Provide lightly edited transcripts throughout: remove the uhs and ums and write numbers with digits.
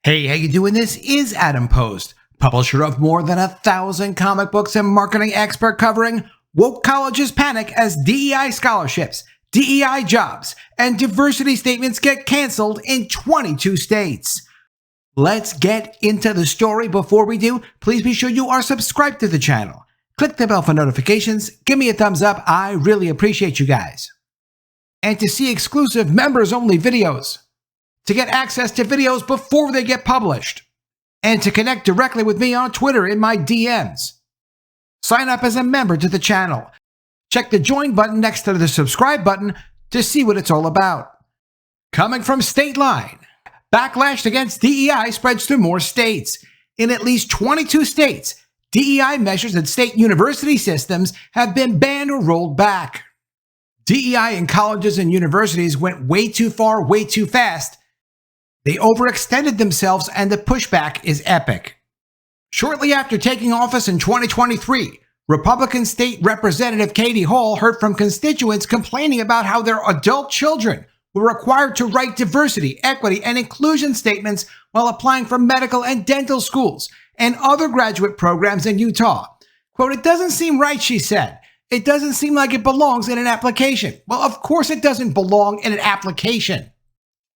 Hey, how you doing? This is Adam Post, publisher of more than 1,000 comic books and marketing expert covering woke colleges panic as DEI scholarships, DEI jobs, and diversity statements get canceled in 22 states. Let's get into the story. Before we do, please be sure you are subscribed to the channel. Click the bell for notifications, give me a thumbs up, I really appreciate you guys. And to see exclusive members-only videos, to get access to videos before they get published, and to connect directly with me on Twitter in my DMs. Sign up as a member to the channel. Check the join button next to the subscribe button to see what it's all about. Coming from state line, backlash against DEI spreads to more states. In at least 22 states, DEI measures at state university systems have been banned or rolled back. DEI in colleges and universities went way too far, way too fast. They overextended themselves, and the pushback is epic. Shortly after taking office in 2023, Republican State Representative Katie Hall heard from constituents complaining about how their adult children were required to write diversity, equity, and inclusion statements while applying for medical and dental schools and other graduate programs in Utah. Quote, "It doesn't seem right," she said. "It doesn't seem like it belongs in an application." Well, of course it doesn't belong in an application.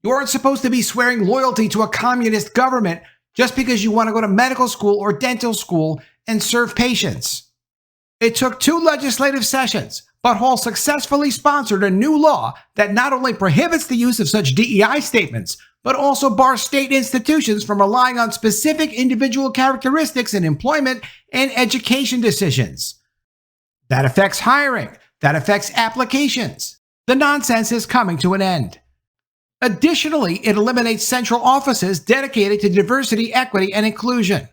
You aren't supposed to be swearing loyalty to a communist government just because you want to go to medical school or dental school and serve patients. It took 2 legislative sessions, but Hall successfully sponsored a new law that not only prohibits the use of such DEI statements, but also bars state institutions from relying on specific individual characteristics in employment and education decisions. That affects hiring. That affects applications. The nonsense is coming to an end. Additionally, it eliminates central offices dedicated to diversity, equity, and inclusion.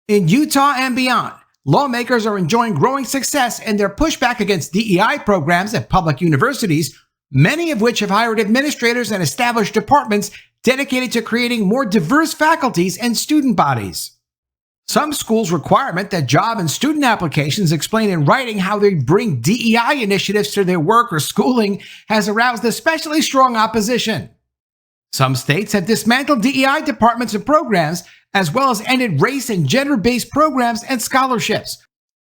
In Utah and beyond, lawmakers are enjoying growing success in their pushback against DEI programs at public universities, many of which have hired administrators and established departments dedicated to creating more diverse faculties and student bodies. Some schools' requirement that job and student applications explain in writing how they bring DEI initiatives to their work or schooling has aroused especially strong opposition. Some states have dismantled DEI departments and programs, as well as ended race and gender-based programs and scholarships.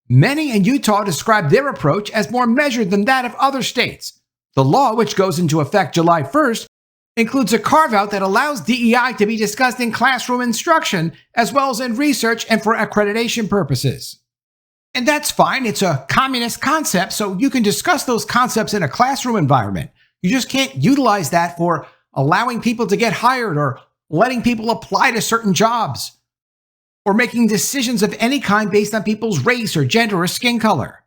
Many in Utah describe their approach as more measured than that of other states. The law, which goes into effect July 1st, includes a carve-out that allows DEI to be discussed in classroom instruction, as well as in research and for accreditation purposes. And that's fine, it's a communist concept, so you can discuss those concepts in a classroom environment. You just can't utilize that for allowing people to get hired or letting people apply to certain jobs, or making decisions of any kind based on people's race or gender or skin color.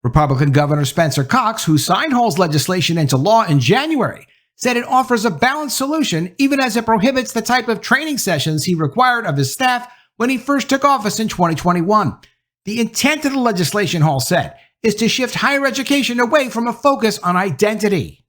Republican Governor Spencer Cox, who signed Hall's legislation into law in January, said it offers a balanced solution even as it prohibits the type of training sessions he required of his staff when he first took office in 2021. The intent of the legislation, Hall said, is to shift higher education away from a focus on identity.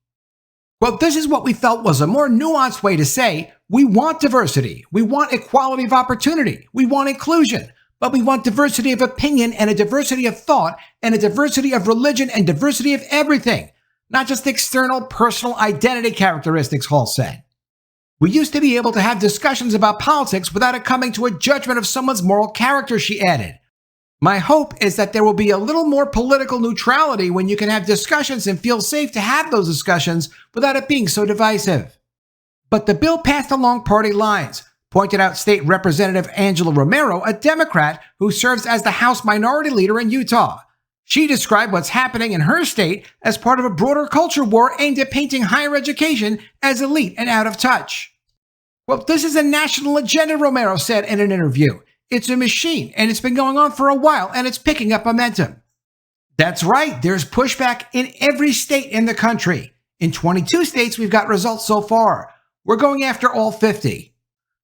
Well, this is what we felt was a more nuanced way to say, we want diversity, we want equality of opportunity, we want inclusion, but we want diversity of opinion and a diversity of thought and a diversity of religion and diversity of everything. Not just external personal identity characteristics, Hall said. We used to be able to have discussions about politics without it coming to a judgment of someone's moral character, she added. My hope is that there will be a little more political neutrality when you can have discussions and feel safe to have those discussions without it being so divisive. But the bill passed along party lines, pointed out State Representative Angela Romero, a Democrat who serves as the House Minority Leader in Utah. She described what's happening in her state as part of a broader culture war aimed at painting higher education as elite and out of touch. Well, this is a national agenda, Romero said in an interview. It's a machine, and it's been going on for a while, and it's picking up momentum. That's right, there's pushback in every state in the country. In 22 states, we've got results so far. We're going after all 50.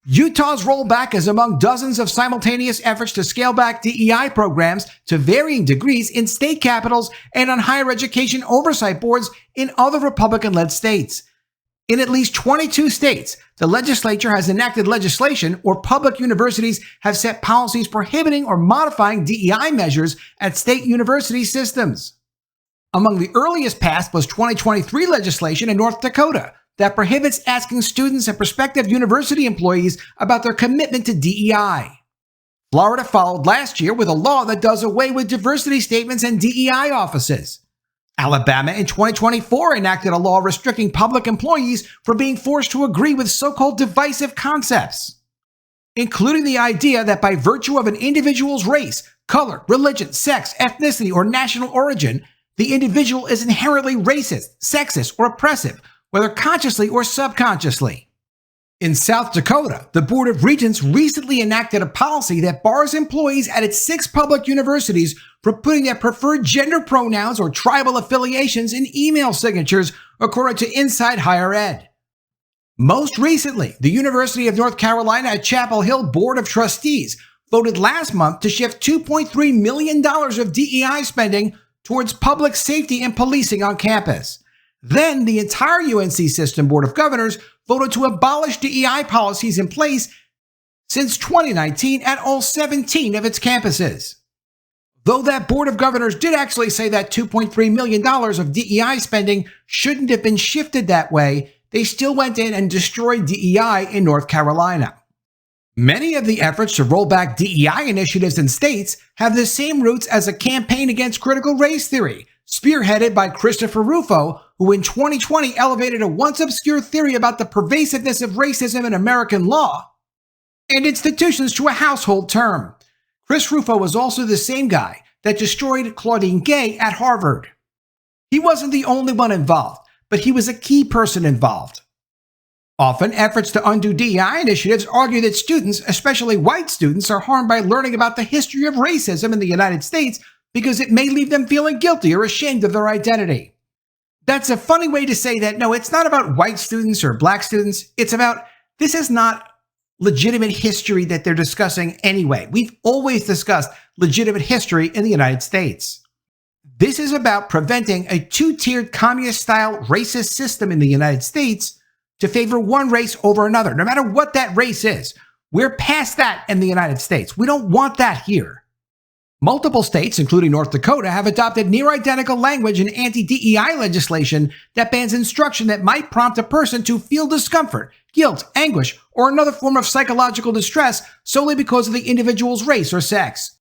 Utah's rollback is among dozens of simultaneous efforts to scale back DEI programs to varying degrees in state capitals and on higher education oversight boards in other Republican-led states. In at least 22 states, the legislature has enacted legislation or public universities have set policies prohibiting or modifying DEI measures at state university systems. Among the earliest passed was 2023 legislation in North Dakota that prohibits asking students and prospective university employees about their commitment to DEI. Florida followed last year with a law that does away with diversity statements and DEI offices. Alabama in 2024 enacted a law restricting public employees from being forced to agree with so-called divisive concepts, including the idea that by virtue of an individual's race, color, religion, sex, ethnicity, or national origin, the individual is inherently racist, sexist, or oppressive, whether consciously or subconsciously. In South Dakota, the Board of Regents recently enacted a policy that bars employees at its 6 public universities from putting their preferred gender pronouns or tribal affiliations in email signatures, according to Inside Higher Ed. Most recently, the University of North Carolina at Chapel Hill Board of Trustees voted last month to shift $2.3 million of DEI spending towards public safety and policing on campus. Then the entire UNC System Board of Governors voted to abolish DEI policies in place since 2019 at all 17 of its campuses. Though that Board of Governors did actually say that $2.3 million of DEI spending shouldn't have been shifted that way, they still went in and destroyed DEI in North Carolina. Many of the efforts to roll back DEI initiatives in states have the same roots as a campaign against critical race theory, spearheaded by Christopher Rufo, who in 2020 elevated a once obscure theory about the pervasiveness of racism in American law and institutions to a household term. Chris Rufo was also the same guy that destroyed Claudine Gay at Harvard. He wasn't the only one involved, but he was a key person involved. Often, efforts to undo DEI initiatives argue that students, especially white students, are harmed by learning about the history of racism in the United States because it may leave them feeling guilty or ashamed of their identity. That's a funny way to say that, no, it's not about white students or black students. It's about, this is not legitimate history that they're discussing anyway. We've always discussed legitimate history in the United States. This is about preventing a two-tiered communist-style racist system in the United States to favor one race over another, no matter what that race is. We're past that in the United States. We don't want that here. Multiple states, including North Dakota, have adopted near-identical language in anti-DEI legislation that bans instruction that might prompt a person to feel discomfort, guilt, anguish, or another form of psychological distress solely because of the individual's race or sex.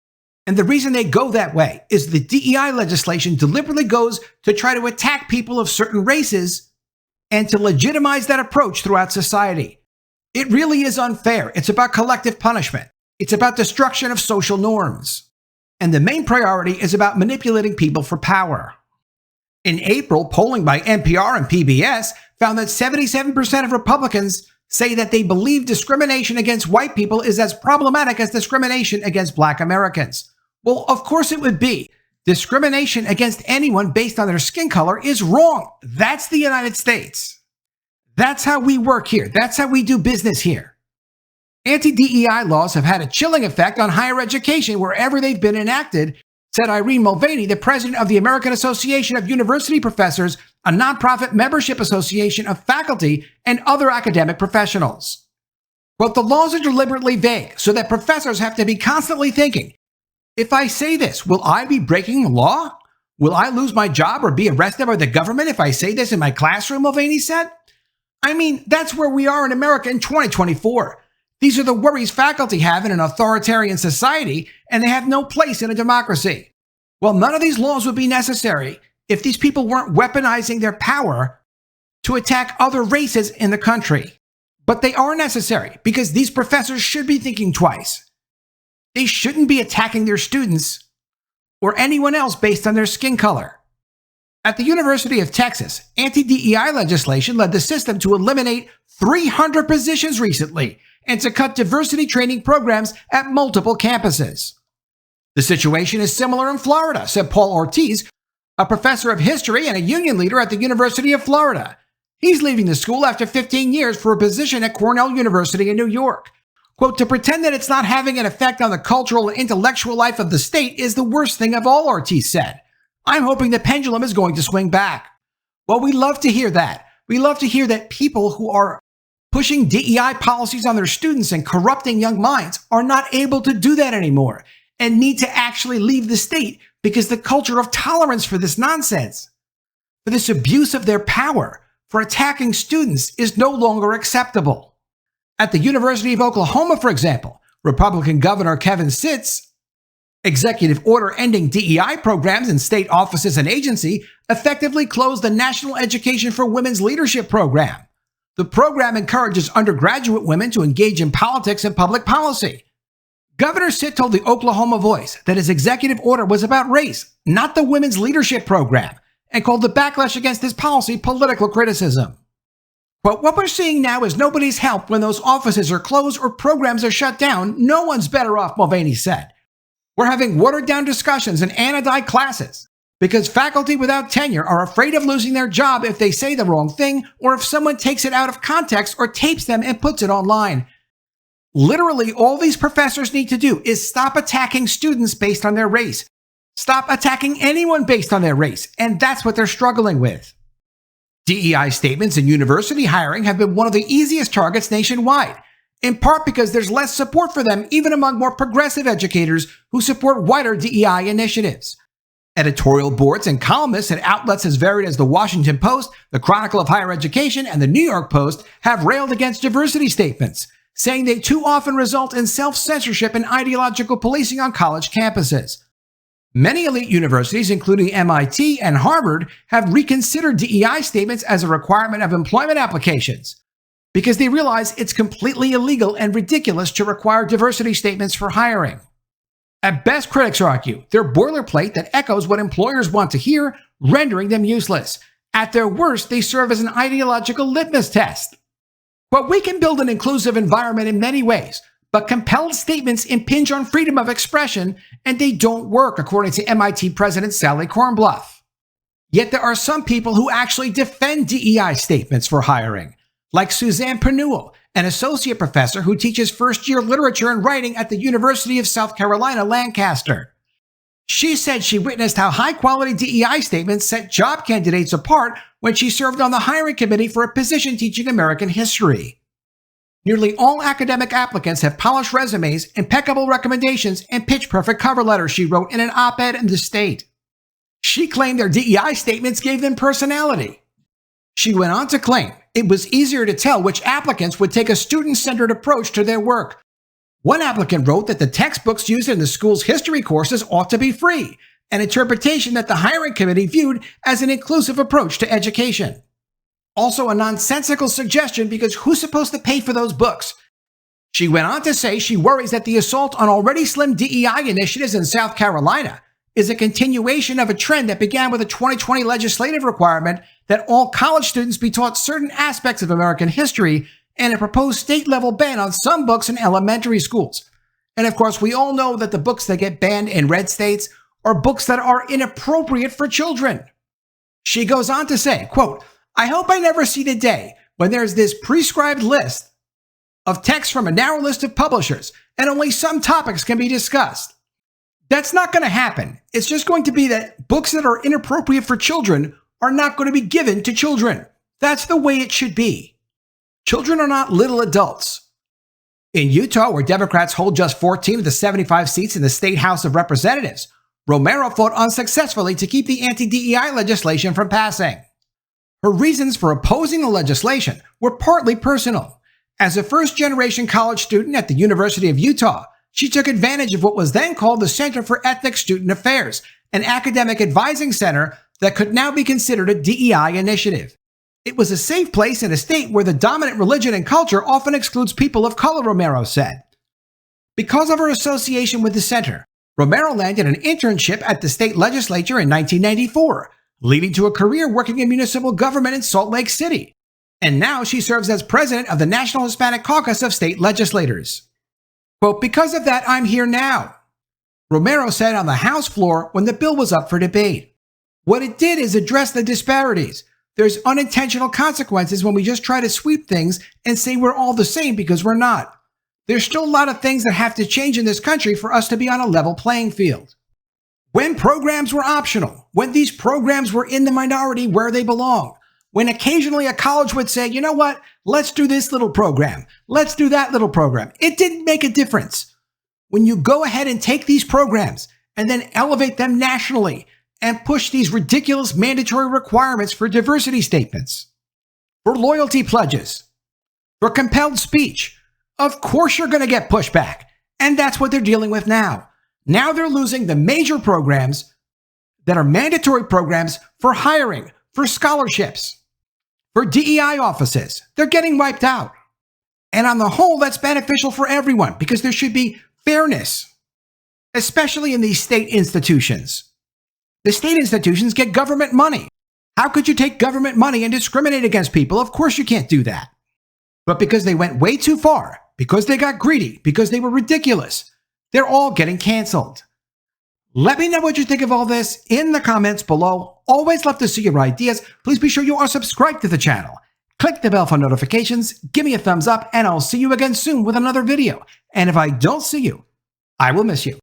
And the reason they go that way is the DEI legislation deliberately goes to try to attack people of certain races and to legitimize that approach throughout society. It really is unfair. It's about collective punishment. It's about destruction of social norms. And the main priority is about manipulating people for power. In April, polling by NPR and PBS found that 77% of Republicans say that they believe discrimination against white people is as problematic as discrimination against black Americans. Well, of course it would be. Discrimination against anyone based on their skin color is wrong. That's the United States. That's how we work here. That's how we do business here. Anti-DEI laws have had a chilling effect on higher education wherever they've been enacted, said Irene Mulvaney, the president of the American Association of University Professors, a nonprofit membership association of faculty and other academic professionals. Quote, the laws are deliberately vague so that professors have to be constantly thinking, if I say this, will I be breaking the law? Will I lose my job or be arrested by the government if I say this in my classroom, Mulvaney said? I mean, that's where we are in America in 2024. These are the worries faculty have in an authoritarian society, and they have no place in a democracy. Well, none of these laws would be necessary if these people weren't weaponizing their power to attack other races in the country. But they are necessary because these professors should be thinking twice. They shouldn't be attacking their students or anyone else based on their skin color. At the University of Texas, anti-DEI legislation led the system to eliminate 300 positions recently and to cut diversity training programs at multiple campuses. The situation is similar in Florida, said Paul Ortiz, a professor of history and a union leader at the University of Florida. He's leaving the school after 15 years for a position at Cornell University in New York. Quote, to pretend that it's not having an effect on the cultural and intellectual life of the state is the worst thing of all, Ortiz said. I'm hoping the pendulum is going to swing back. Well, we love to hear that. We love to hear that people who are pushing DEI policies on their students and corrupting young minds are not able to do that anymore and need to actually leave the state because the culture of tolerance for this nonsense, for this abuse of their power, for attacking students is no longer acceptable. At the University of Oklahoma, for example, Republican Governor Kevin Stitt's executive order ending DEI programs in state offices and agency effectively closed the National Education for Women's Leadership Program. The program encourages undergraduate women to engage in politics and public policy. Governor Stitt told the Oklahoma Voice that his executive order was about race, not the Women's Leadership Program, and called the backlash against his policy political criticism. But what we're seeing now is nobody's help when those offices are closed or programs are shut down. No one's better off, Mulvaney said. We're having watered-down discussions in anti-DEI classes because faculty without tenure are afraid of losing their job if they say the wrong thing or if someone takes it out of context or tapes them and puts it online. Literally, all these professors need to do is stop attacking students based on their race. Stop attacking anyone based on their race, and that's what they're struggling with. DEI statements in university hiring have been one of the easiest targets nationwide, in part because there's less support for them even among more progressive educators who support wider DEI initiatives. Editorial boards and columnists at outlets as varied as the Washington Post, the Chronicle of Higher Education, and the New York Post have railed against diversity statements, saying they too often result in self-censorship and ideological policing on college campuses. Many elite universities, including MIT and Harvard, have reconsidered DEI statements as a requirement of employment applications because they realize it's completely illegal and ridiculous to require diversity statements for hiring. At best, critics argue they're boilerplate that echoes what employers want to hear, rendering them useless. At their worst, they serve as an ideological litmus test. But we can build an inclusive environment in many ways, but compelled statements impinge on freedom of expression, and they don't work, according to MIT President Sally Kornbluth. Yet there are some people who actually defend DEI statements for hiring, like Suzanne Pernewell, an associate professor who teaches first-year literature and writing at the University of South Carolina, Lancaster. She said she witnessed how high-quality DEI statements set job candidates apart when she served on the hiring committee for a position teaching American history. Nearly all academic applicants have polished resumes, impeccable recommendations, and pitch-perfect cover letters, she wrote in an op-ed in The State. She claimed their DEI statements gave them personality. She went on to claim it was easier to tell which applicants would take a student-centered approach to their work. One applicant wrote that the textbooks used in the school's history courses ought to be free, an interpretation that the hiring committee viewed as an inclusive approach to education. Also a nonsensical suggestion because who's supposed to pay for those books? She went on to say she worries that the assault on already slim DEI initiatives in South Carolina is a continuation of a trend that began with a 2020 legislative requirement that all college students be taught certain aspects of American history and a proposed state-level ban on some books in elementary schools. And of course, we all know that the books that get banned in red states are books that are inappropriate for children. She goes on to say, quote, "I hope I never see the day when there's this prescribed list of texts from a narrow list of publishers and only some topics can be discussed. That's not going to happen. It's just going to be that books that are inappropriate for children are not going to be given to children. That's the way it should be. Children are not little adults." In Utah, where Democrats hold just 14 of the 75 seats in the State House of Representatives, Romero fought unsuccessfully to keep the anti-DEI legislation from passing. Her reasons for opposing the legislation were partly personal. As a first-generation college student at the University of Utah, she took advantage of what was then called the Center for Ethnic Student Affairs, an academic advising center that could now be considered a DEI initiative. It was a safe place in a state where the dominant religion and culture often excludes people of color, Romero said. Because of her association with the center, Romero landed an internship at the state legislature in 1994, leading to a career working in municipal government in Salt Lake City. And now she serves as president of the National Hispanic Caucus of State Legislators. Quote, "Because of that, I'm here now," Romero said on the House floor when the bill was up for debate. What it did is address the disparities. There's unintentional consequences when we just try to sweep things and say we're all the same because we're not. There's still a lot of things that have to change in this country for us to be on a level playing field. When programs were optional, when these programs were in the minority where they belong, when occasionally a college would say, you know what, let's do this little program, let's do that little program, it didn't make a difference. When you go ahead and take these programs and then elevate them nationally and push these ridiculous mandatory requirements for diversity statements, for loyalty pledges, for compelled speech, of course you're going to get pushback. And that's what they're dealing with now. Now they're losing the major programs that are mandatory programs for hiring, for scholarships, for DEI offices. They're getting wiped out. And on the whole, that's beneficial for everyone because there should be fairness, especially in these state institutions. The state institutions get government money. How could you take government money and discriminate against people? Of course you can't do that. But because they went way too far, because they got greedy, because they were ridiculous, they're all getting canceled. Let me know what you think of all this in the comments below. Always love to see your ideas. Please be sure you are subscribed to the channel. Click the bell for notifications, give me a thumbs up, and I'll see you again soon with another video. And if I don't see you, I will miss you.